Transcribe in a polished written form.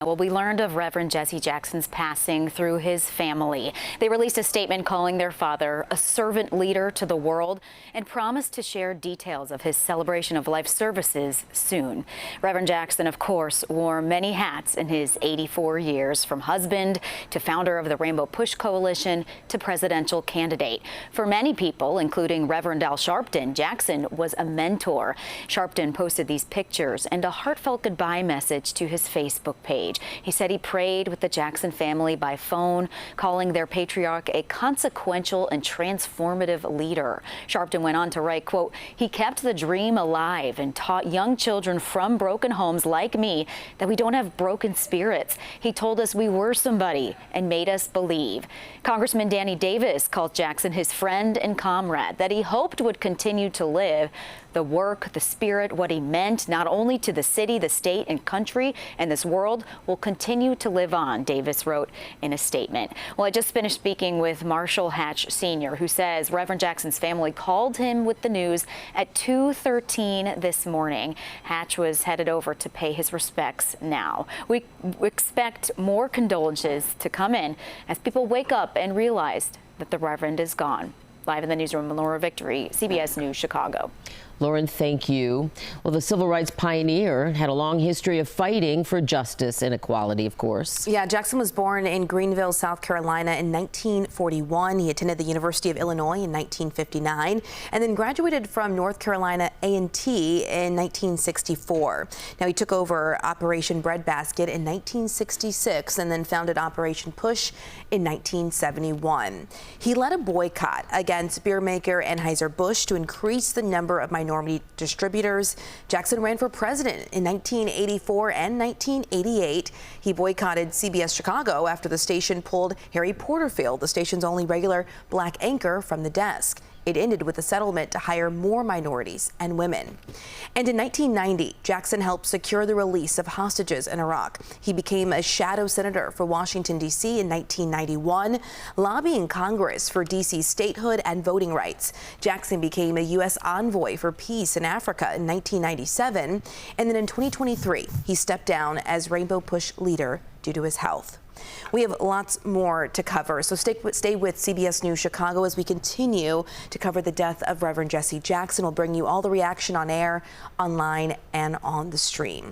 Well, we learned of Reverend Jesse Jackson's passing through his family. They released a statement calling their father a servant leader to the world and promised to share details of his celebration of life services soon. Reverend Jackson, of course, wore many hats in his 84 years, from husband to founder of the Rainbow Push Coalition to presidential candidate. For many people, including Reverend Al Sharpton, Jackson was a mentor. Sharpton posted these pictures and a heartfelt goodbye message to his Facebook page. He said he prayed with the Jackson family by phone, calling their patriarch a consequential and transformative leader. Sharpton went on to write, quote, "He kept the dream alive and taught young children from broken homes like me that we don't have broken spirits. He told us we were somebody and made us believe." Congressman Danny Davis called Jackson his friend and comrade that he hoped would continue to live. The work, the spirit, what he meant not only to the city, the state and country and this world will continue to live on, Davis wrote in a statement. Well, I just finished speaking with Marshall Hatch Sr., who says Reverend Jackson's family called him with the news at 2:13 this morning. Hatch was headed over to pay his respects now. We expect more condolences to come in as people wake up and realize that the Reverend is gone. Live in the newsroom, Laura Victory, CBS News, Chicago. Lauren, thank you. Well, the civil rights pioneer had a long history of fighting for justice and equality, of course. Yeah, Jackson was born in Greenville, South Carolina in 1941. He attended the University of Illinois in 1959 and then graduated from North Carolina A&T in 1964. Now, he took over Operation Breadbasket in 1966 and then founded Operation Push in 1971. He led a boycott against beer maker Anheuser-Busch to increase the number of minority distributors. Jackson ran for president in 1984 and 1988. He boycotted CBS Chicago after the station pulled Harry Porterfield, the station's only regular black anchor, from the desk. It ended with a settlement to hire more minorities and women. And in 1990, Jackson helped secure the release of hostages in Iraq. He became a shadow senator for Washington, D.C. in 1991, lobbying Congress for D.C.'s statehood and voting rights. Jackson became a U.S. envoy for peace in Africa in 1997. And then in 2023, he stepped down as Rainbow Push leader due to his health. We have lots more to cover, so stay with CBS News Chicago as we continue to cover the death of Reverend Jesse Jackson. We'll bring you all the reaction on air, online, and on the stream.